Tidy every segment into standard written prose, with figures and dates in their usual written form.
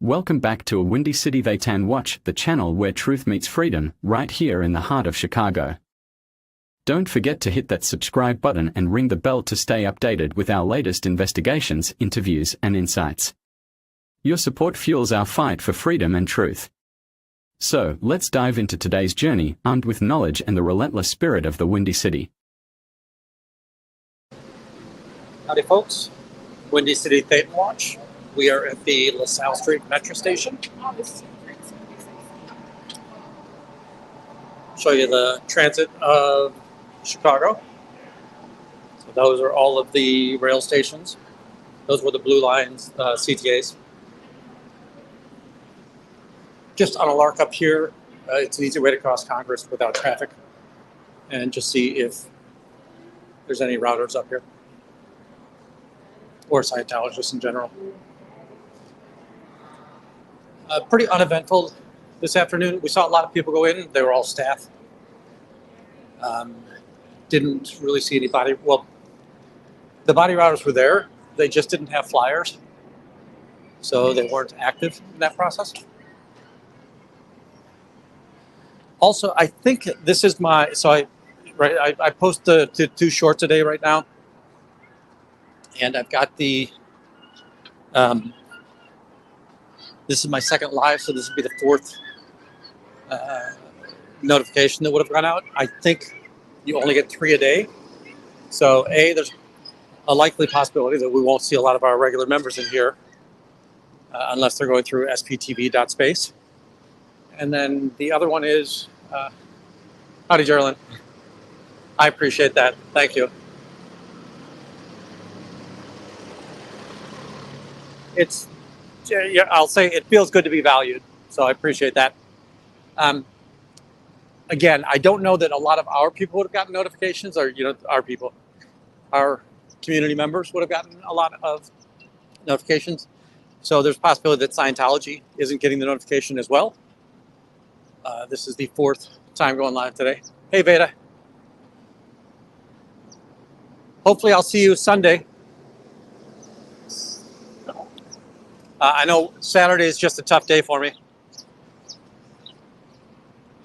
Welcome back to A Windy City They Tan Watch, the channel where truth meets freedom, right here in the heart of Chicago. Don't forget to hit that subscribe button and ring the bell to stay updated with our latest investigations, interviews, and insights. Your support fuels our fight for freedom and truth. So, let's dive into today's journey, armed with knowledge and the relentless spirit of the Windy City. Howdy folks, Windy City They Tan Watch. We are at the LaSalle Street Metro Station. Show you the transit of Chicago. So those are all of the rail stations. Those were the blue lines, CTAs. Just on a lark up here, it's an easy way to cross Congress without traffic. And just see if there's any routers up here. Or Scientologists in general. Pretty uneventful this afternoon. We saw a lot of people go in. They were all staff. Didn't really see anybody. Well, the body routers were there. They just didn't have flyers. So they weren't active in that process. Also, I think this is my, I post the two shorts a day right now. And I've got the, this is my second live, so this would be the fourth notification that would have gone out. I think you only get 3 a day. So there's a likely possibility that we won't see a lot of our regular members in here unless they're going through sptv.space. And then the other one is, howdy, Geraldine. I appreciate that. Thank you. I'll say it feels good to be valued, so I appreciate that. Again, I don't know that a lot of our people would have gotten notifications, or our community members would have gotten a lot of notifications. So there's a possibility that Scientology isn't getting the notification as well. This is the fourth time going live today. Hey, Veda. Hopefully I'll see you Sunday. I know Saturday is just a tough day for me.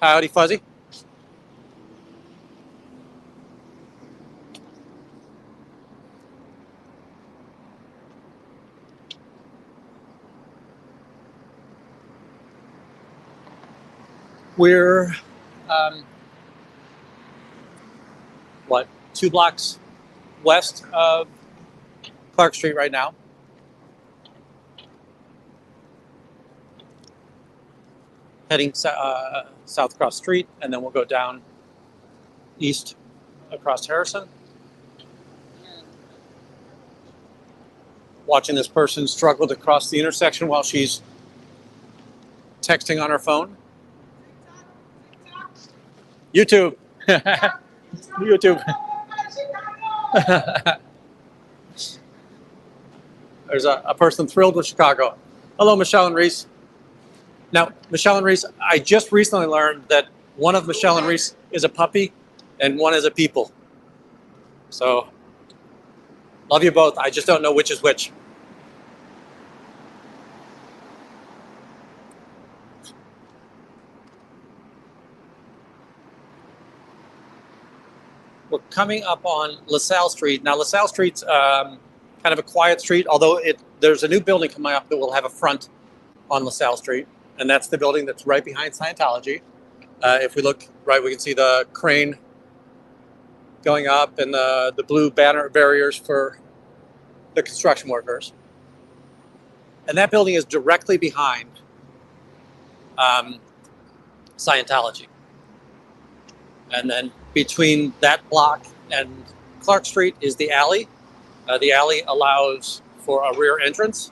Howdy, Fuzzy. We're, 2 blocks west of Clark Street right now. Heading south across the street, and then we'll go down east across Harrison. Watching this person struggle to cross the intersection while she's texting on her phone. YouTube. YouTube. There's a person thrilled with Chicago. Hello, Michelle and Reese. Now, Michelle and Reese, I just recently learned that one of Michelle and Reese is a puppy and one is a people. So, love you both. I just don't know which is which. We're coming up on LaSalle Street. Now, LaSalle Street's kind of a quiet street, although there's a new building coming up that will have a front on LaSalle Street. And that's the building that's right behind Scientology. If we look right, we can see the crane going up and the blue banner barriers for the construction workers. And that building is directly behind Scientology. And then between that block and Clark Street is the alley. The alley allows for a rear entrance.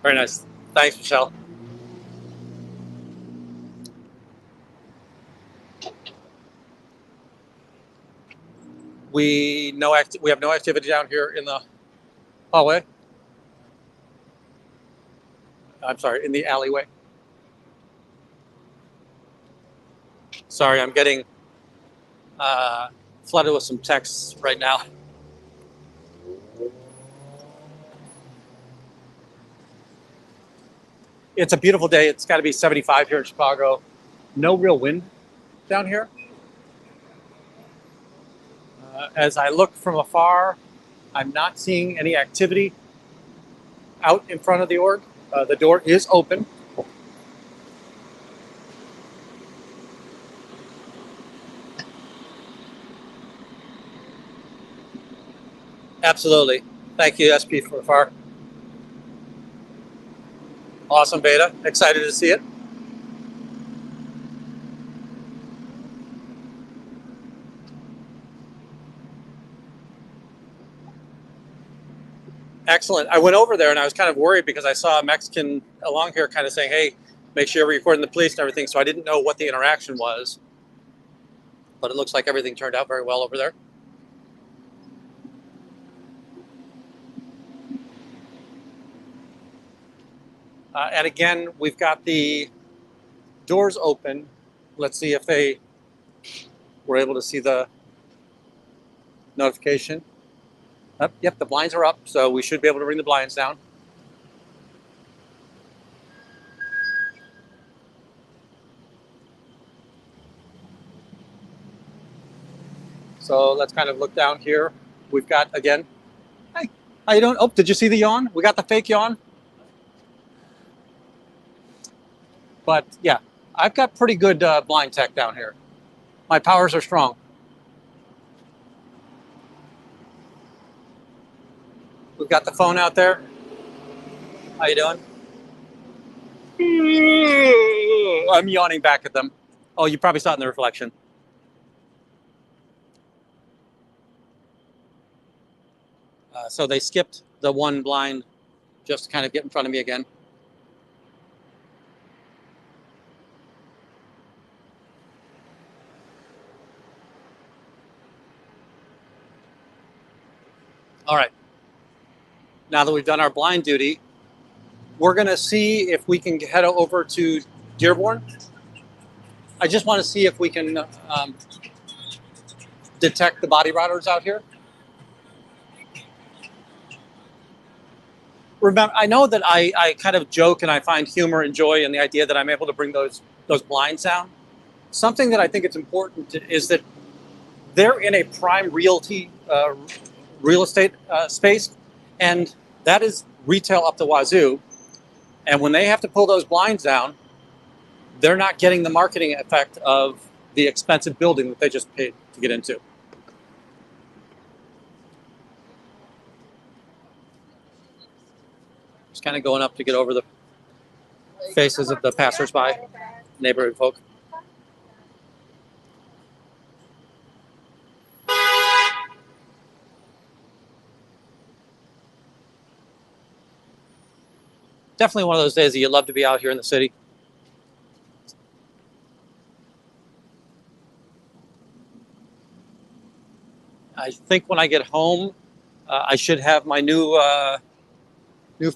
Very nice. Thanks, Michelle. We have no activity down here in the hallway. I'm sorry, in the alleyway. Sorry, I'm getting flooded with some texts right now. It's a beautiful day. It's got to be 75 here in Chicago. No real wind down here. As I look from afar, I'm not seeing any activity out in front of the org. The door is open. Absolutely. Thank you, SP for afar. Awesome beta. Excited to see it. Excellent. I went over there and I was kind of worried because I saw a Mexican along here kind of saying, hey, make sure you're recording the police and everything. So I didn't know what the interaction was. But it looks like everything turned out very well over there. And again, we've got the doors open. Let's see if they were able to see the notification. Yep, the blinds are up, so we should be able to bring the blinds down. So let's kind of look down here. We've got, again, hi, how you doing? Oh, did you see the yawn? We got the fake yawn. But yeah, I've got pretty good blind tech down here. My powers are strong. We've got the phone out there. How you doing? I'm yawning back at them. Oh, you probably saw it in the reflection. So they skipped the one blind just to kind of get in front of me again. All right. Now that we've done our blind duty, we're going to see if we can head over to Dearborn. I just want to see if we can detect the body routers out here. Remember, I know that I kind of joke and I find humor and joy in the idea that I'm able to bring those blinds down. Something that I think it's important is that they're in a prime real estate space, and that is retail up the wazoo. And when they have to pull those blinds down, they're not getting the marketing effect of the expensive building that they just paid to get into. Just kind of going up to get over the faces of the passersby, neighborhood folk. Definitely one of those days that you love to be out here in the city. I think when I get home, I should have my new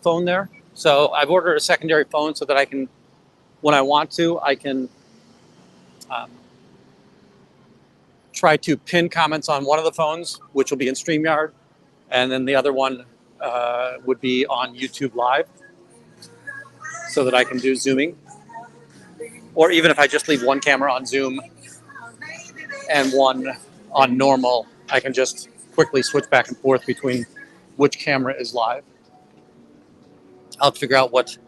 phone there. So I've ordered a secondary phone so that I can, when I want to, I can try to pin comments on one of the phones, which will be in StreamYard, and then the other one would be on YouTube Live, so that I can do zooming. Or even if I just leave one camera on Zoom and one on normal, I can just quickly switch back and forth between which camera is live. I'll have to figure out what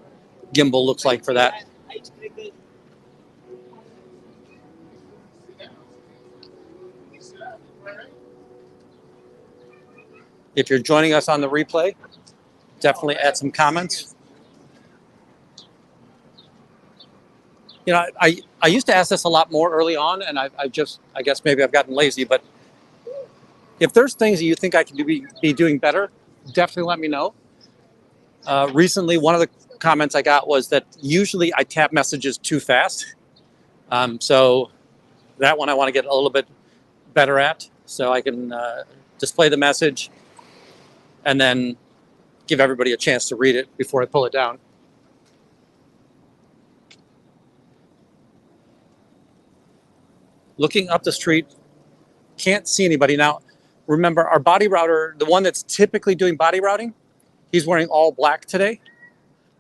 gimbal looks like for that. If you're joining us on the replay, definitely add some comments. You know, I used to ask this a lot more early on, and I guess maybe I've gotten lazy, but if there's things that you think I could be doing better, definitely let me know. Recently, one of the comments I got was that usually I tap messages too fast. So that one I want to get a little bit better at, so I can display the message and then give everybody a chance to read it before I pull it down. Looking up the street, can't see anybody. Now, remember, our body router, the one that's typically doing body routing, he's wearing all black today.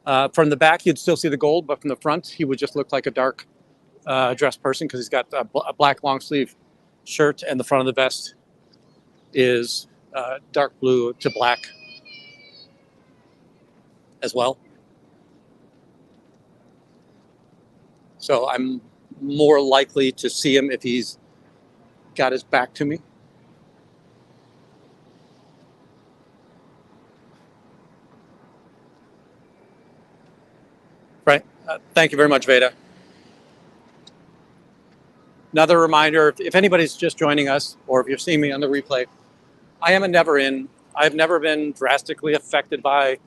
From the back, you'd still see the gold, but from the front, he would just look like a dark dressed person because he's got a black long sleeve shirt, and the front of the vest is dark blue to black as well. So I'm more likely to see him if he's got his back to me. Right. Thank you very much, Veda. Another reminder, if anybody's just joining us or if you're seeing me on the replay, I am a never-in. I've never been drastically affected by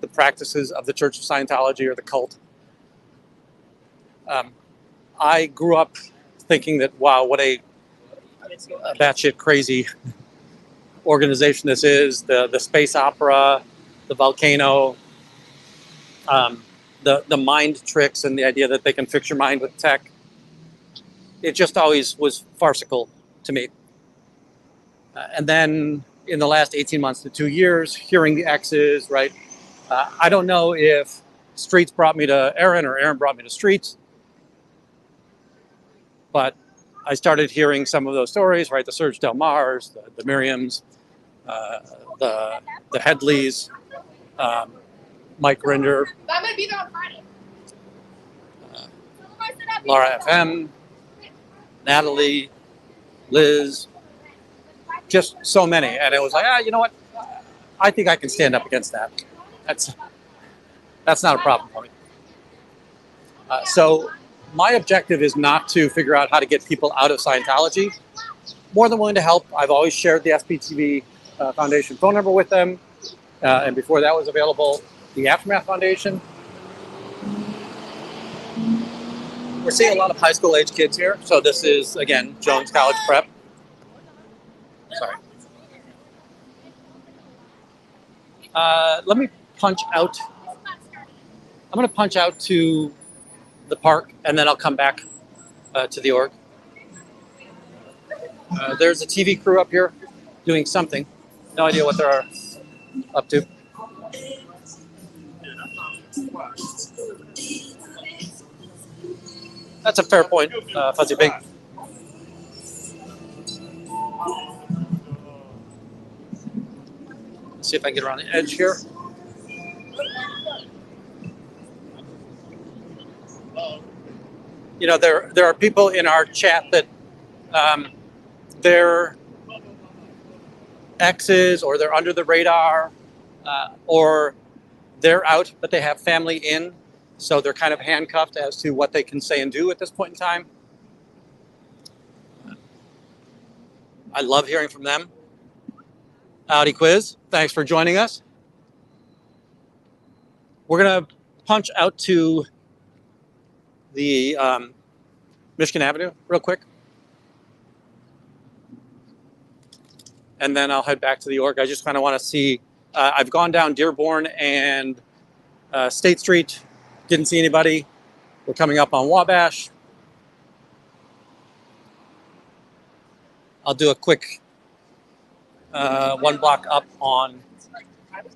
the practices of the Church of Scientology or the cult. I grew up thinking that, wow, what a batshit crazy organization this is. The space opera, the volcano, the mind tricks and the idea that they can fix your mind with tech. It just always was farcical to me. And then in the last 18 months to 2 years, hearing the X's, right? I don't know if Streets brought me to Aaron or Aaron brought me to Streets, but I started hearing some of those stories, right? The Serge Del Mars, the Miriams, the Headleys, Mike Rinder, Laura FM, Natalie, Liz, just so many. And it was like, you know what? I think I can stand up against that. That's not a problem for me. So my objective is not to figure out how to get people out of Scientology. More than willing to help. I've always shared the SPTV Foundation phone number with them. And before that was available, the Aftermath Foundation. We're seeing a lot of high school age kids here. So this is, again, Jones College Prep. Sorry. Let me punch out. I'm going to punch out to the park, and then I'll come back to the org. There's a TV crew up here doing something. No idea what they're up to. That's a fair point, Fuzzy Pig. Let's see if I can get around the edge here. You know, there are people in our chat that they're X's or they're under the radar or they're out, but they have family in. So they're kind of handcuffed as to what they can say and do at this point in time. I love hearing from them. Howdy Quiz, thanks for joining us. We're going to punch out to the Michigan Avenue real quick. And then I'll head back to the org. I just kind of want to see, I've gone down Dearborn and State Street, didn't see anybody. We're coming up on Wabash. I'll do a quick one block up on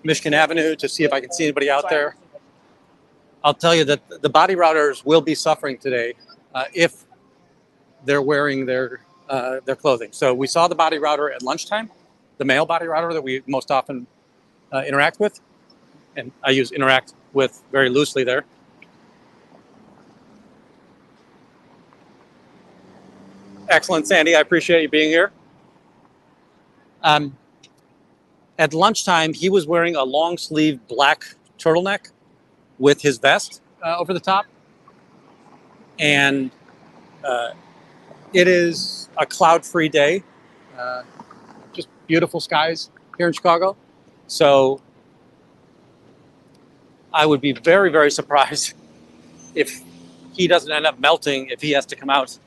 Michigan Avenue to see if I can see anybody out there. I'll tell you that the body routers will be suffering today if they're wearing their clothing. So we saw the body router at lunchtime, the male body router that we most often interact with. And I use interact with very loosely there. Excellent, Sandy. I appreciate you being here. At lunchtime, he was wearing a long sleeve black turtleneck with his vest over the top. And it is a cloud-free day. Just beautiful skies here in Chicago. So I would be very, very surprised if he doesn't end up melting if he has to come out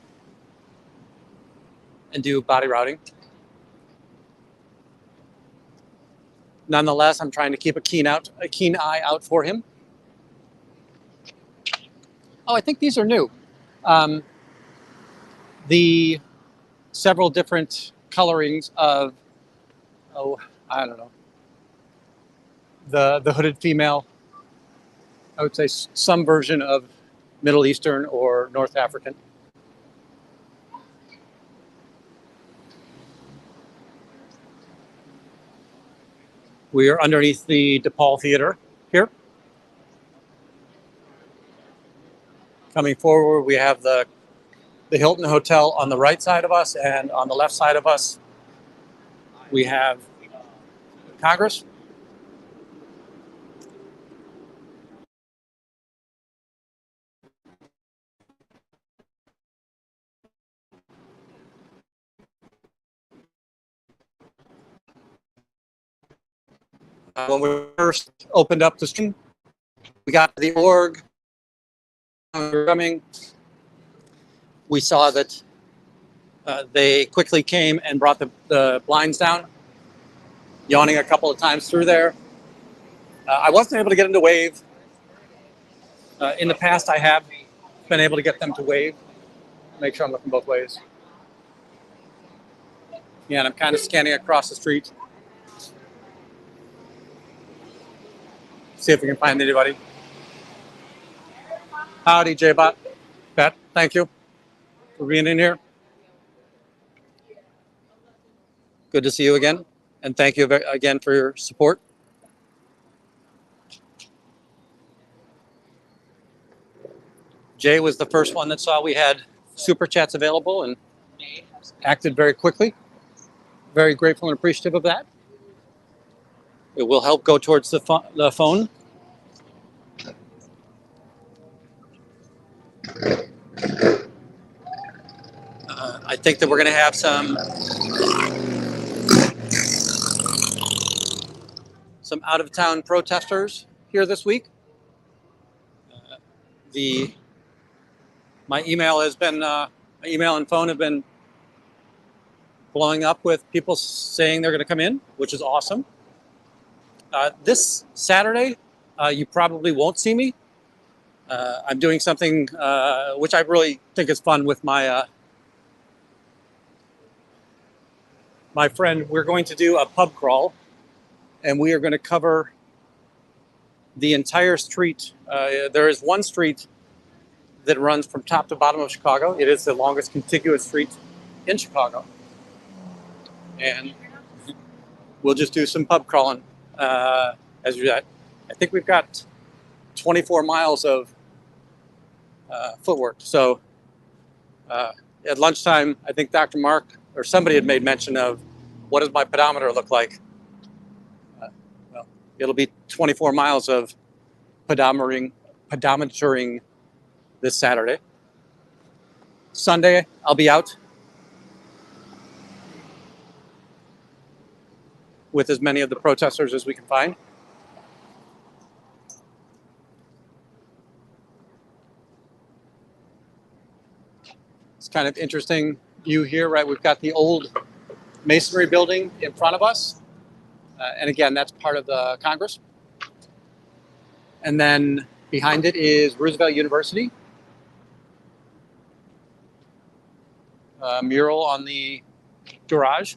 and do body routing. Nonetheless, I'm trying to keep a keen eye out for him. Oh, I think these are new. The several different colorings of, I don't know, the hooded female I would say some version of Middle Eastern or North African. We are underneath the DePaul Theater here. Coming forward, we have the Hilton Hotel on the right side of us, and on the left side of us, we have Congress. When we first opened up the stream, we got the org coming. We saw that they quickly came and brought the blinds down, yawning a couple of times through there. I wasn't able to get them to wave. In the past, I have been able to get them to wave. Make sure I'm looking both ways. Yeah, and I'm kind of scanning across the street. See if we can find anybody. Howdy, J-Bot. Pat, thank you for being in here. Good to see you again. And thank you again for your support. Jay was the first one that saw we had super chats available and acted very quickly. Very grateful and appreciative of that. It will help go towards the phone. I think that we're going to have some out-of-town protesters here this week. My email and phone have been blowing up with people saying they're going to come in, which is awesome. This Saturday, you probably won't see me. I'm doing something which I really think is fun with my friend. We're going to do a pub crawl, and we are going to cover the entire street. There is one street that runs from top to bottom of Chicago. It is the longest contiguous street in Chicago. And we'll just do some pub crawling. I think we've got 24 miles of footwork. So at lunchtime, I think Dr. Mark or somebody had made mention of what does my pedometer look like? Well, it'll be 24 miles of pedometering this Saturday. Sunday, I'll be out with as many of the protesters as we can find. It's kind of interesting view here, right? We've got the old masonry building in front of us. And again, that's part of the Congress. And then behind it is Roosevelt University. Mural on the garage.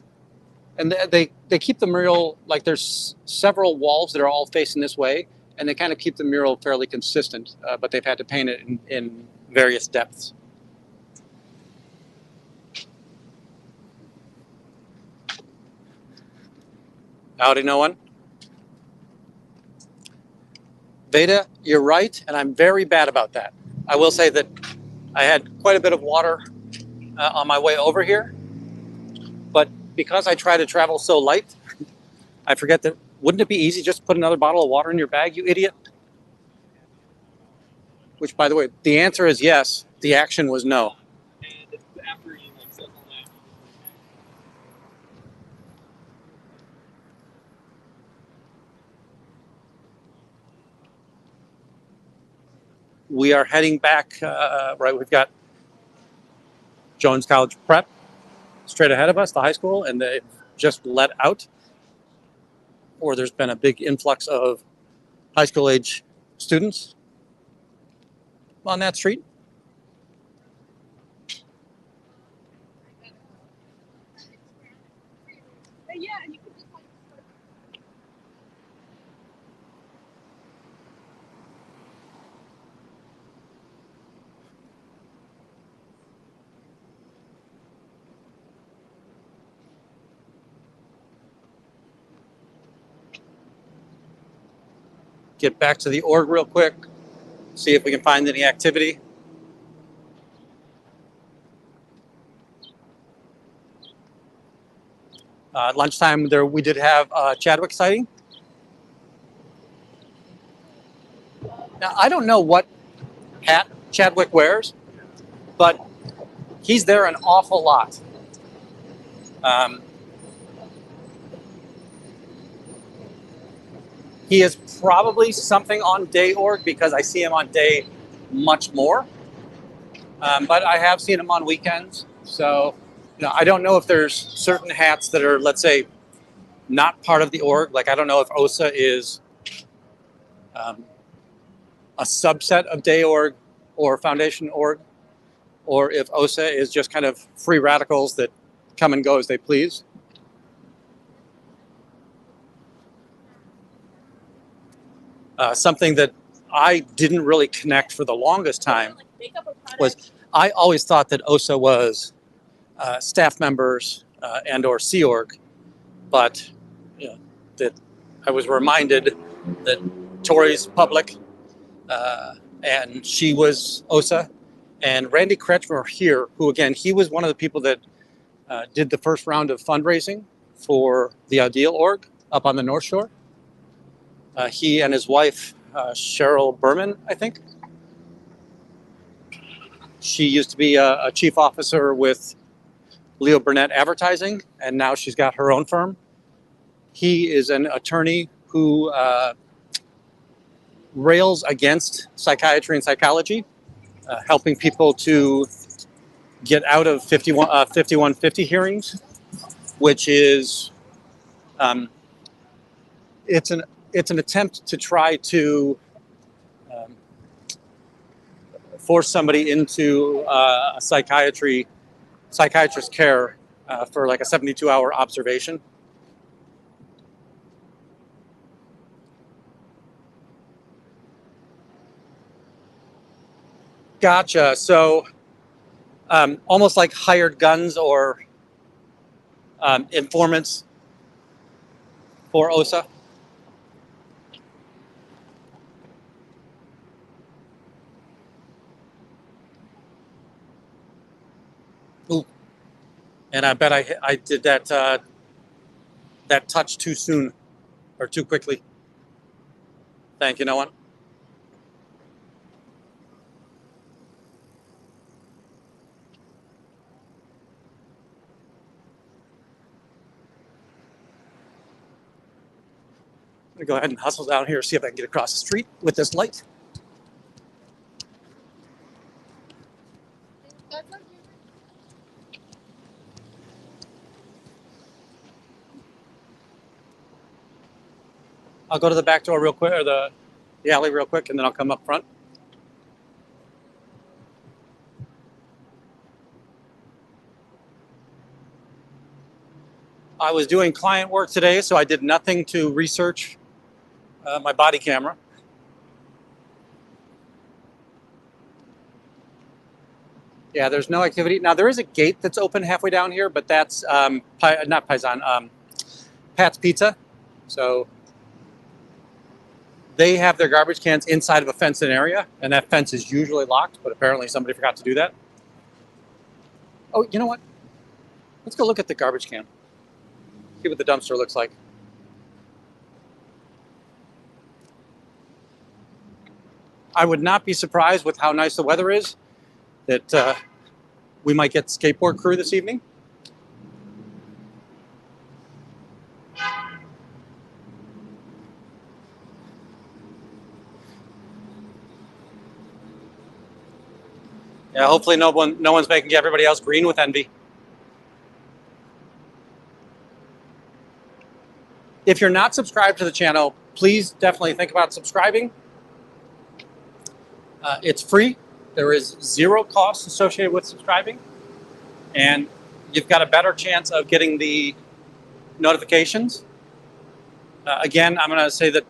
And they keep the mural, like there's several walls that are all facing this way, and they kind of keep the mural fairly consistent, but they've had to paint it in various depths. Howdy, no one. Veda, you're right, and I'm very bad about that. I will say that I had quite a bit of water on my way over here, but because I try to travel so light, I forget that. Wouldn't it be easy just to put another bottle of water in your bag, you idiot? Which, by the way, the answer is yes. The action was no. We are heading back, right, we've got Jones College Prep straight ahead of us, the high school, and they've just let out, or there's been a big influx of high school age students on that street. get back to the org real quick, see if we can find any activity. Lunchtime there, we did have a Chadwick sighting. Now, I don't know what hat Chadwick wears, but he's there an awful lot. He is probably something on day org because I see him on day much more. But I have seen him on weekends. So, I don't know if there's certain hats that are, let's say, not part of the org. Like, I don't know if OSA is a subset of day org or foundation org, or if OSA is just kind of free radicals that come and go as they please. Something that I didn't really connect for the longest time was I always thought that OSA was staff members and or Sea Org, but that I was reminded that Tori's public and she was OSA, and Randy Kretschmer here, who again, he was one of the people that did the first round of fundraising for the Ideal Org up on the North Shore. He and his wife, Cheryl Berman, I think. She used to be a chief officer with Leo Burnett Advertising, and now she's got her own firm. He is an attorney who rails against psychiatry and psychology, helping people to get out of 5150 hearings, which is it's an attempt to try to force somebody into a psychiatrist care for like a 72-hour observation. Gotcha. So almost like hired guns or informants for OSA. Ooh. And I bet I did that that touch too soon or too quickly. Thank you, no one. I'm gonna go ahead and hustle down here, see if I can get across the street with this light. I'll go to the back door real quick, or the alley real quick, and then I'll come up front. I was doing client work today, so I did nothing to research my body camera. Yeah, there's no activity. Now, there is a gate that's open halfway down here, but that's not Paisan, Pat's Pizza. So they have their garbage cans inside of a fenced area, and that fence is usually locked, but apparently somebody forgot to do that. Oh, you know what? Let's go look at the garbage can. See what the dumpster looks like. I would not be surprised with how nice the weather is that we might get skateboard crew this evening. Yeah, hopefully no one's making everybody else green with envy. If you're not subscribed to the channel, please definitely think about subscribing. It's free. There is zero cost associated with subscribing, and you've got a better chance of getting the notifications. Again, I'm going to say that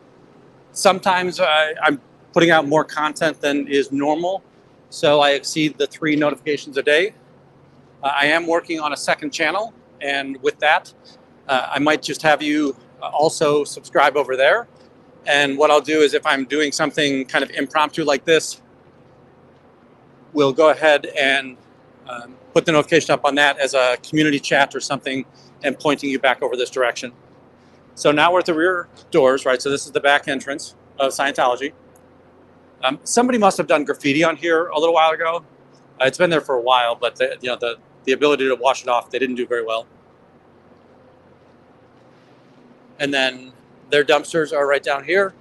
sometimes I'm putting out more content than is normal, so I exceed the 3 notifications a day. I am working on a second channel, and with that, I might just have you also subscribe over there, And what I'll do is if I'm doing something kind of impromptu like this, we'll go ahead and put the notification up on that as a community chat or something and pointing you back over this direction. So now we're at the rear doors, right? So this is the back entrance of Scientology. Somebody must have done graffiti on here a little while ago. It's been there for a while, but the ability to wash it off, they didn't do very well. And then their dumpsters are right down here.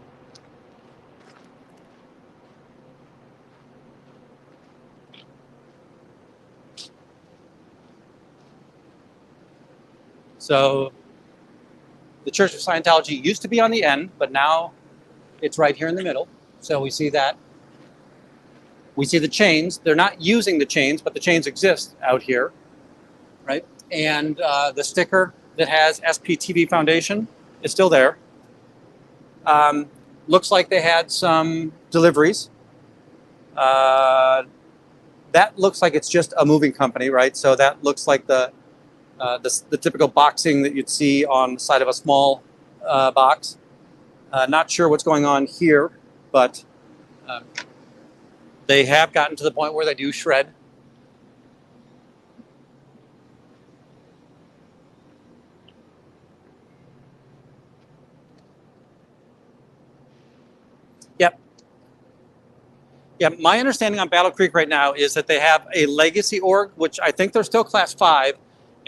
So the Church of Scientology used to be on the end, but now it's right here in the middle. So we see that. We see the chains. They're not using the chains, but the chains exist out here, right? And the sticker that has SPTV Foundation is still there. Looks like they had some deliveries. That looks like it's just a moving company, right? So that looks like the typical boxing that you'd see on the side of a small box. Not sure what's going on here, but they have gotten to the point where they do shred. Yep. Yeah, my understanding on Battle Creek right now is that they have a legacy org, which I think they're still class 5,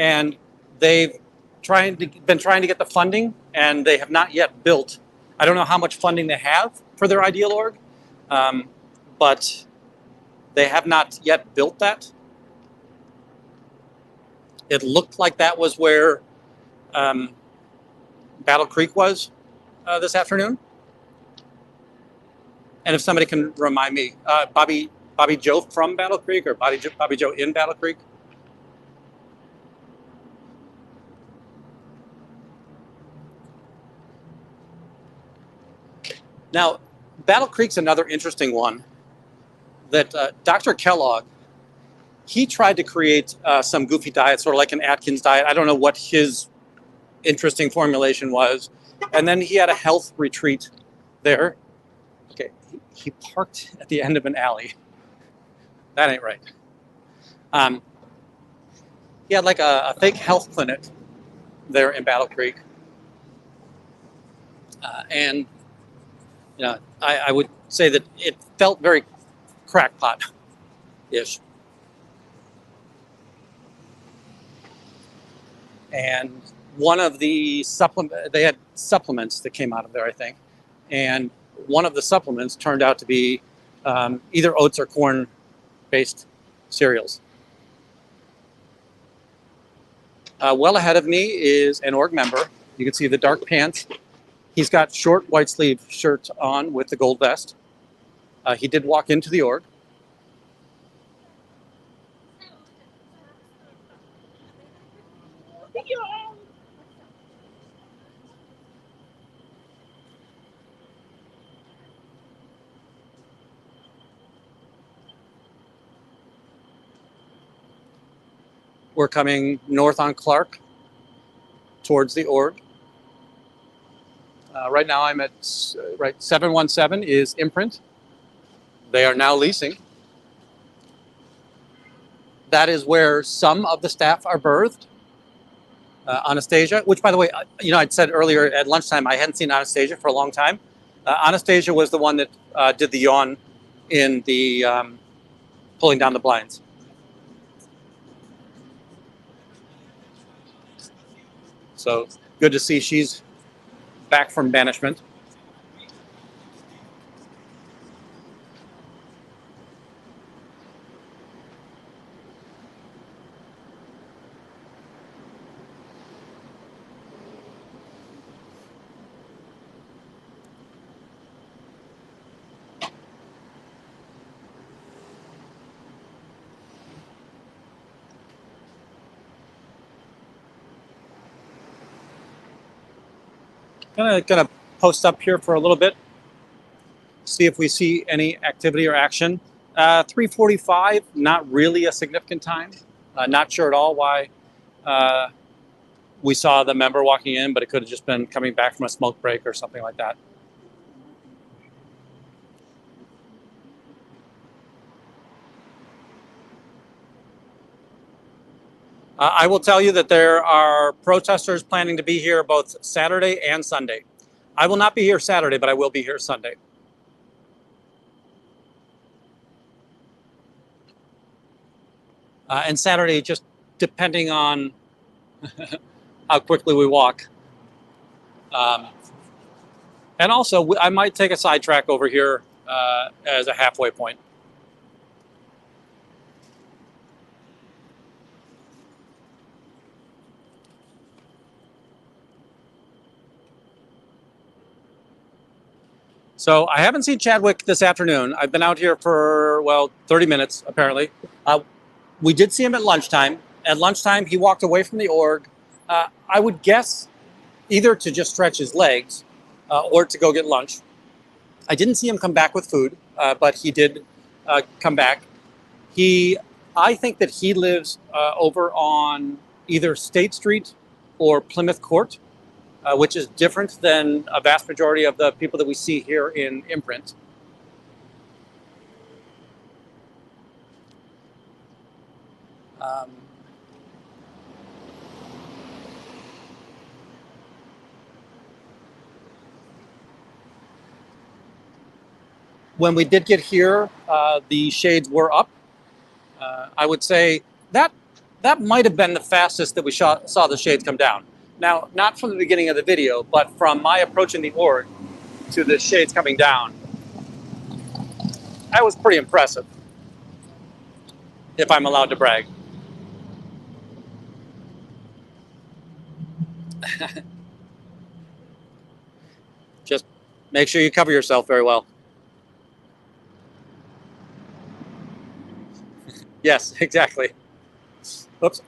and they've been trying to get the funding, and they have not yet built. I don't know how much funding they have for their ideal org, but they have not yet built that. It looked like that was where Battle Creek was this afternoon. And if somebody can remind me, Bobby Joe from Battle Creek or Bobby Joe in Battle Creek? Now, Battle Creek's another interesting one that Dr. Kellogg, he tried to create some goofy diet, sort of like an Atkins diet. I don't know what his interesting formulation was. And then he had a health retreat there. Okay, he parked at the end of an alley. That ain't right. He had like a fake health clinic there in Battle Creek. And you know, I would say that it felt very crackpot-ish. And one of the they had supplements that came out of there, I think. And one of the supplements turned out to be either oats or corn-based cereals. Well ahead of me is an org member. You can see the dark pants. He's got short white sleeve shirts on with the gold vest. He did walk into the org. We're coming north on Clark towards the org. Right now I'm at 717 is Imprint. They are now leasing. That is where some of the staff are berthed. Anastasia, which by the way, I'd said earlier at lunchtime, I hadn't seen Anastasia for a long time. Anastasia was the one that did the yawn in the pulling down the blinds. So good to see she's back from banishment. Gonna post up here for a little bit, see if we see any activity or action. 3:45, not really a significant time. Not sure at all why we saw the member walking in, but it could have just been coming back from a smoke break or something like that. I will tell you that there are protesters planning to be here both Saturday and Sunday. I will not be here Saturday, but I will be here Sunday. And Saturday, just depending on how quickly we walk. And also, I might take a sidetrack over here as a halfway point. So I haven't seen Chadwick this afternoon. I've been out here for, well, 30 minutes, apparently. We did see him at lunchtime. At lunchtime, he walked away from the org. I would guess either to just stretch his legs or to go get lunch. I didn't see him come back with food, but he did come back. I think that he lives over on either State Street or Plymouth Court, which is different than a vast majority of the people that we see here in Imprint. When we did get here, the shades were up. I would say that might have been the fastest that we saw the shades come down. Now, not from the beginning of the video, but from my approaching the org to the shades coming down, that was pretty impressive, if I'm allowed to brag. Just make sure you cover yourself very well. Yes, exactly. Oops.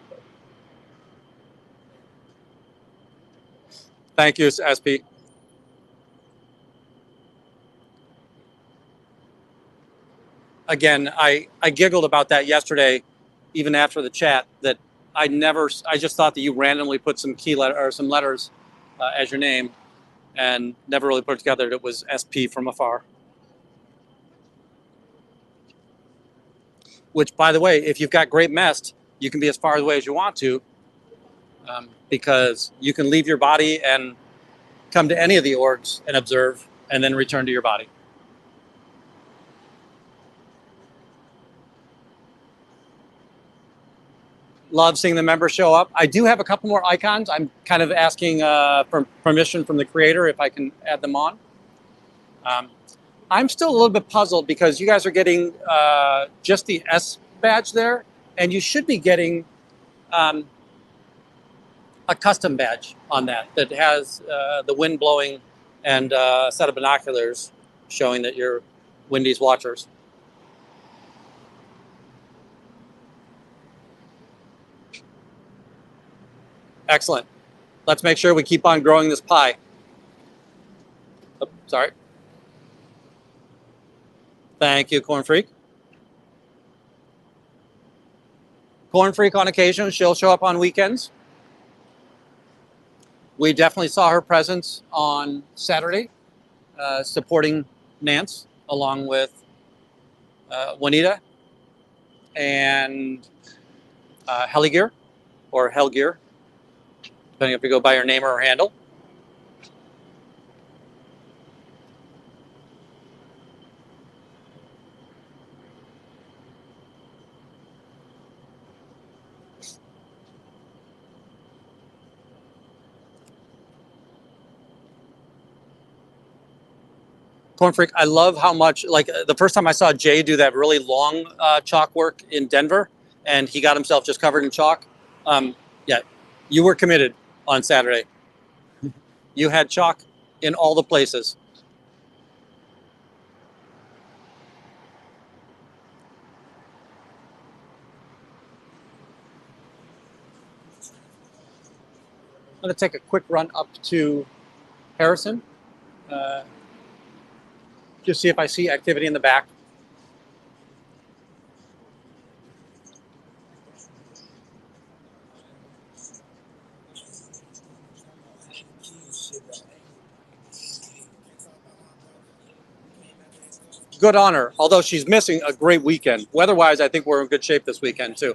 Thank you, SP. Again, I giggled about that yesterday, even after the chat, that I just thought that you randomly put some some letters as your name and never really put together that it was SP from afar. Which, by the way, if you've got great mest, you can be as far away as you want to, because you can leave your body and come to any of the orgs and observe and then return to your body. Love seeing the members show up. I do have a couple more icons. I'm kind of asking for permission from the creator if I can add them on. I'm still a little bit puzzled because you guys are getting just the S badge there, and you should be getting a custom badge on that has the wind blowing and a set of binoculars showing that you're Wendy's watchers. Excellent. Let's make sure we keep on growing this pie. Oh, sorry. Thank you, Corn Freak. Corn Freak on occasion, she'll show up on weekends. We definitely saw her presence on Saturday, supporting Nance along with Juanita and Heligear, or Helgear, depending if you go by her name or her handle. Corn Freak, I love how much, like the first time I saw Jay do that really long chalk work in Denver, and he got himself just covered in chalk. Yeah, you were committed on Saturday. You had chalk in all the places. I'm going to take a quick run up to Harrison. Just see if I see activity in the back. Good on her, although she's missing a great weekend. Weather-wise, I think we're in good shape this weekend, too.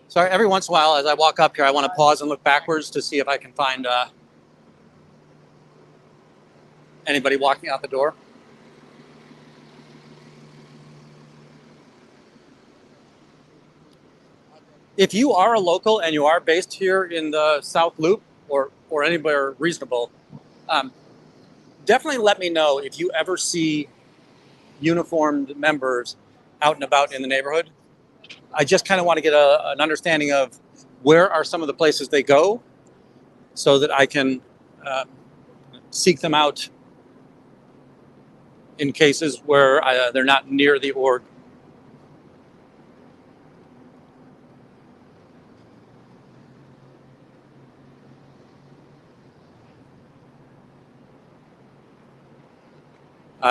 So every once in a while, as I walk up here, I want to pause and look backwards to see if I can find anybody walking out the door. If you are a local and you are based here in the South Loop or anywhere reasonable, definitely let me know if you ever see uniformed members out and about in the neighborhood. I just kind of want to get an understanding of where are some of the places they go so that I can seek them out in cases where they're not near the org.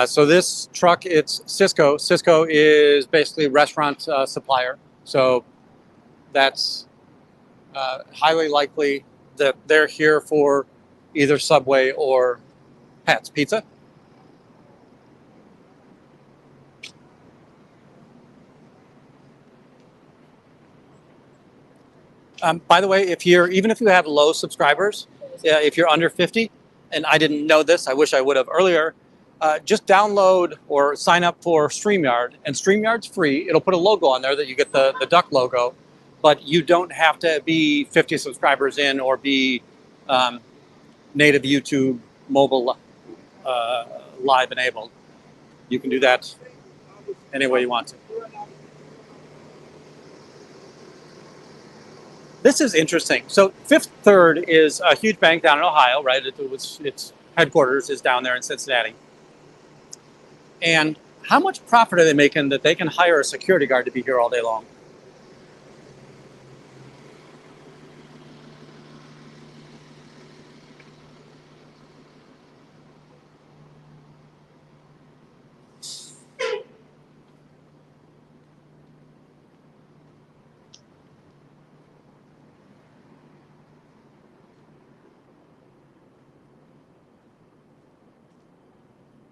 So this truck, it's Cisco. Cisco is basically a restaurant supplier. So that's highly likely that they're here for either Subway or Pat's Pizza. By the way, even if you have low subscribers, if you're under 50, and I didn't know this, I wish I would have earlier, just download or sign up for StreamYard. And StreamYard's free. It'll put a logo on there that you get the duck logo, but you don't have to be 50 subscribers in or be native YouTube mobile live enabled. You can do that any way you want to. This is interesting. So Fifth Third is a huge bank down in Ohio, right? Its headquarters is down there in Cincinnati. And how much profit are they making that they can hire a security guard to be here all day long?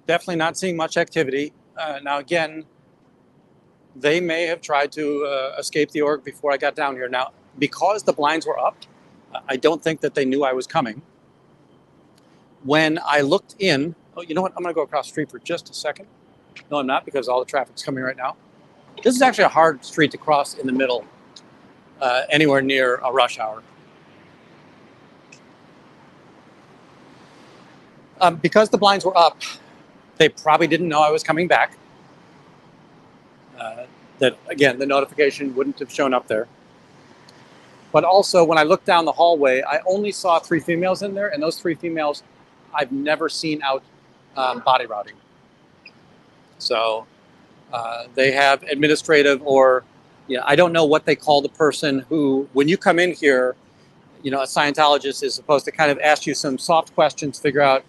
Definitely not seeing much activity. Now, again, they may have tried to escape the org before I got down here. Now, because the blinds were up, I don't think that they knew I was coming. When I looked in, oh, you know what? I'm going to go across the street for just a second. No, I'm not, because all the traffic's coming right now. This is actually a hard street to cross in the middle, anywhere near a rush hour. Because the blinds were up, they probably didn't know I was coming back. That, again, the notification wouldn't have shown up there. But also, when I looked down the hallway, I only saw 3 females in there, and those 3 females I've never seen out body routing. So they have administrative or, I don't know what they call the person who, when you come in here, a Scientologist is supposed to kind of ask you some soft questions, figure out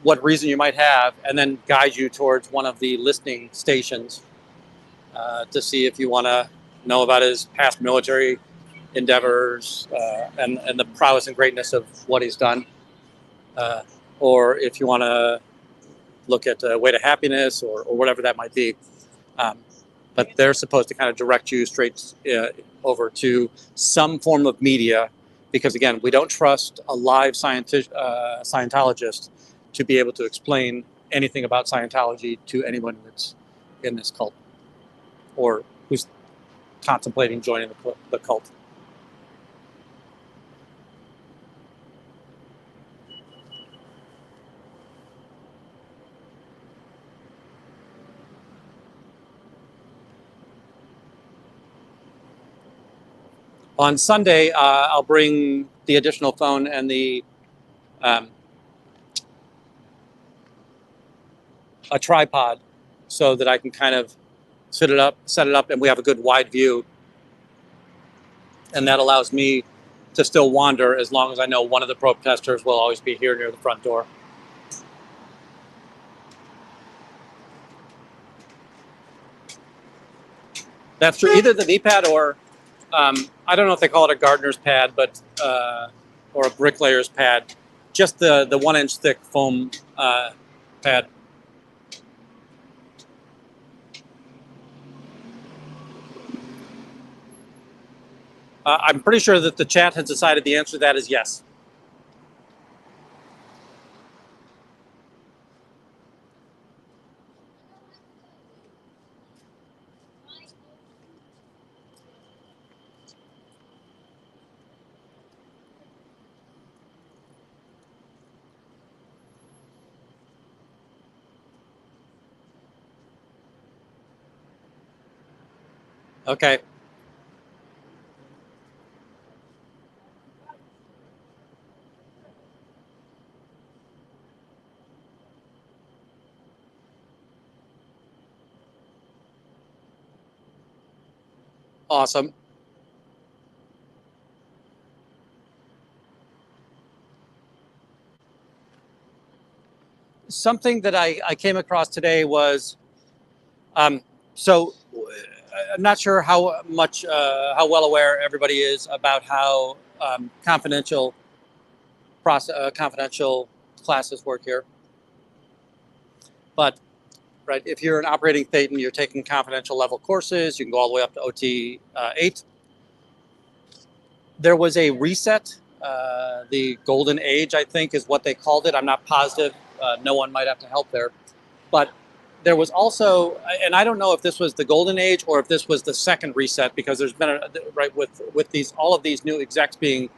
what reason you might have, and then guide you towards one of the listening stations to see if you want to know about his past military endeavors and the prowess and greatness of what he's done. Or if you want to look at Way to Happiness or whatever that might be. But they're supposed to kind of direct you straight over to some form of media because, again, we don't trust a live Scientologist to be able to explain anything about Scientology to anyone that's in this cult or who's contemplating joining the cult. On Sunday, I'll bring the additional phone and a tripod so that I can kind of set it up, and we have a good wide view. And that allows me to still wander as long as I know one of the protesters will always be here near the front door. That's true. Either the knee pad or, I don't know if they call it a gardener's pad, but or a bricklayer's pad. Just the 1-inch thick foam pad. I'm pretty sure that the chat has decided the answer to that is yes. Okay. Awesome. Something that I came across today was, so I'm not sure how much, how well aware everybody is about how confidential classes work here. But right, if you're an operating Thetan, you're taking confidential level courses. You can go all the way up to OT 8. There was a reset. The golden age, I think, is what they called it. I'm not positive. No one might have to help there. But there was also, and I don't know if this was the golden age or if this was the second reset, because there's been right with these all of these new execs being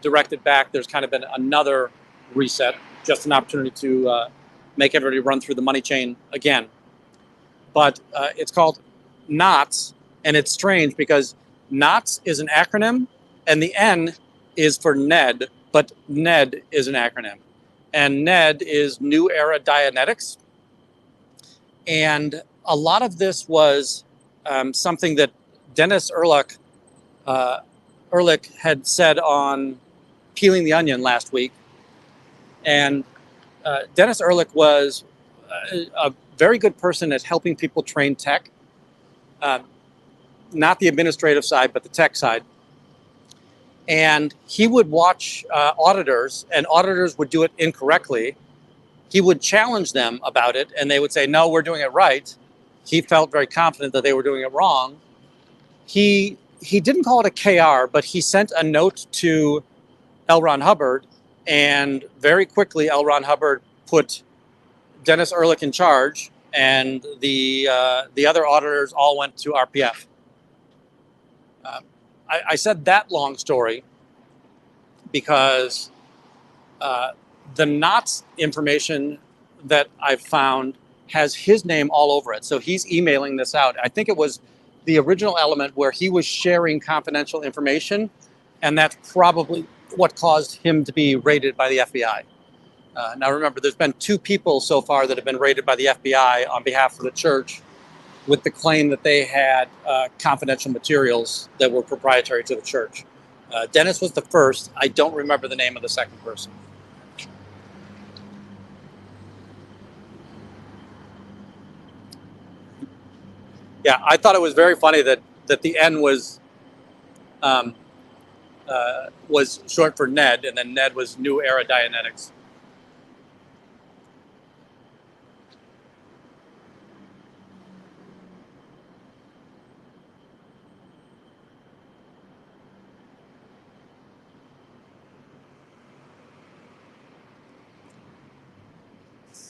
directed back. There's kind of been another reset, just an opportunity to make everybody run through the money chain again. But it's called NOTS, and it's strange because NOTS is an acronym, and the N is for NED, but NED is an acronym, and NED is New Era Dianetics. And a lot of this was something that Dennis Ehrlich had said on Peeling the Onion last week. And Dennis Ehrlich was a very good person at helping people train tech, not the administrative side, but the tech side. And he would watch auditors, and auditors would do it incorrectly. He would challenge them about it, and they would say, no, we're doing it right. He felt very confident that they were doing it wrong. He didn't call it a KR, but he sent a note to L. Ron Hubbard, and very quickly L. Ron Hubbard put Dennis Ehrlich in charge, and the other auditors all went to RPF. I said that long story because the NOTS information that I've found has his name all over it. So he's emailing this out. I think it was the original element where he was sharing confidential information, and that's probably what caused him to be raided by the FBI. Now remember, there's been 2 people so far that have been raided by the FBI on behalf of the church with the claim that they had confidential materials that were proprietary to the church. Dennis was the first. I don't remember the name of the second person. Yeah, I thought it was very funny that the N was short for NED, and then NED was New Era Dianetics.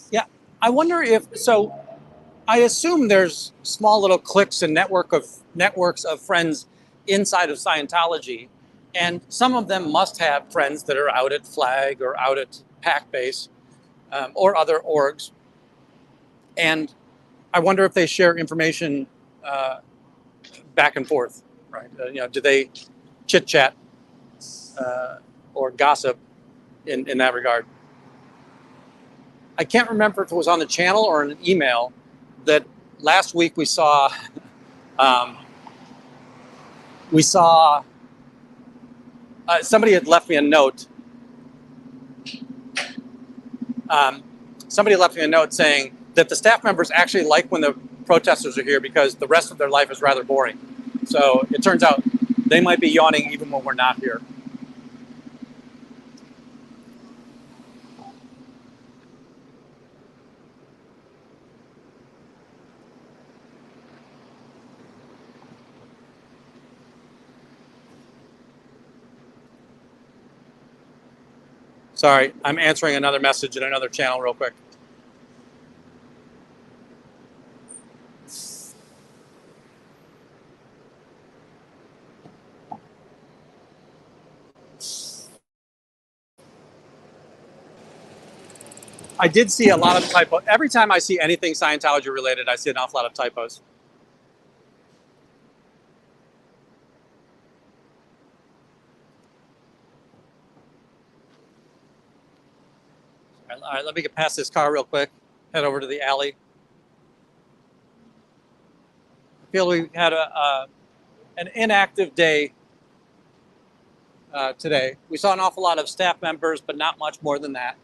Yeah, I wonder if so. I assume there's small little cliques and networks of friends inside of Scientology, and some of them must have friends that are out at Flag or out at Pack Base or other orgs, and I wonder if they share information back and forth. Right? Do they chit chat or gossip in that regard? I can't remember if it was on the channel or in an email that last week we saw. Somebody had left me a note. Somebody left me a note saying that the staff members actually like when the protesters are here because the rest of their life is rather boring. So it turns out they might be yawning even when we're not here. Sorry, I'm answering another message in another channel real quick. I did see a lot of typos. Every time I see anything Scientology related, I see an awful lot of typos. All right, let me get past this car real quick. Head over to the alley. I feel we had an inactive day today. We saw an awful lot of staff members, but not much more than that.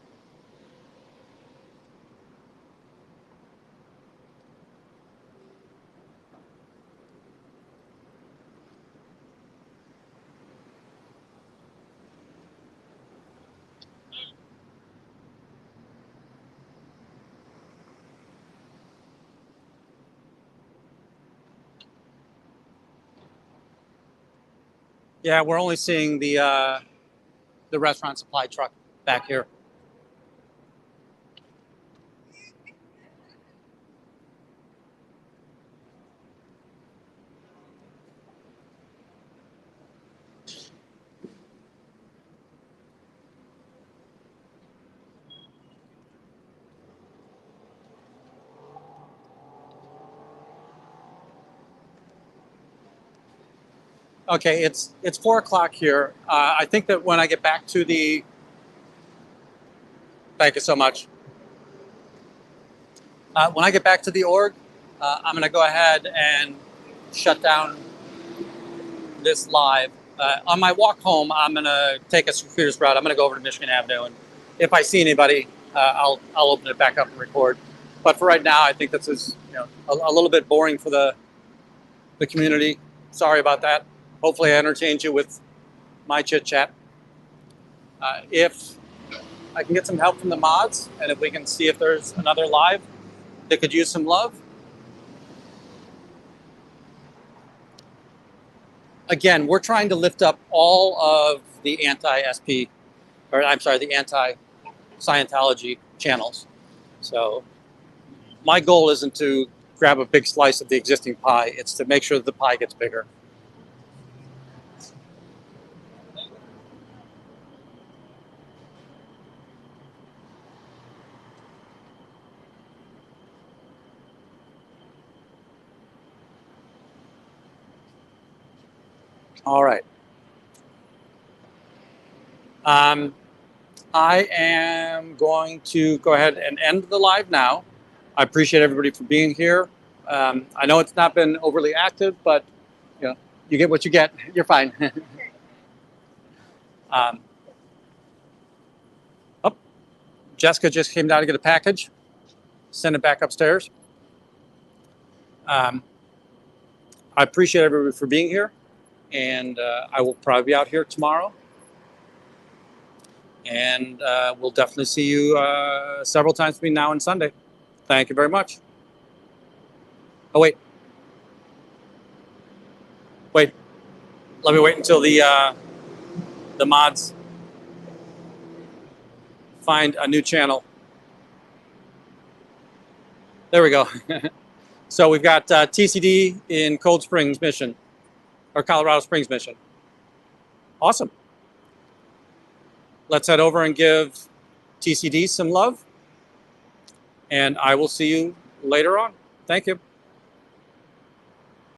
Yeah, we're only seeing the restaurant supply truck back here. Okay, it's 4 o'clock here. I think that when I get back to the, thank you so much. When I get back to the org, I'm going to go ahead and shut down this live. On my walk home, I'm going to take a circuitous route. I'm going to go over to Michigan Avenue, and if I see anybody, I'll open it back up and record. But for right now, I think this is a little bit boring for the community. Sorry about that. Hopefully, I entertained you with my chit chat. If I can get some help from the mods, and if we can see if there's another live that could use some love. Again, we're trying to lift up all of the anti-SP, or I'm sorry, the anti-Scientology channels. So my goal isn't to grab a big slice of the existing pie. It's to make sure that the pie gets bigger. All right. I am going to go ahead and end the live now. I appreciate everybody for being here. I know it's not been overly active, but you get what you get. You're fine. Oh, Jessica just came down to get a package. Send it back upstairs. I appreciate everybody for being here, and I will probably be out here tomorrow. And we'll definitely see you several times between now and Sunday. Thank you very much. Oh, wait. Wait. Let me wait until the mods find a new channel. There we go. So we've got TCD in Cold Springs, Mission, or Colorado Springs, Mission. Awesome. Let's head over and give TCD some love. And I will see you later on. Thank you.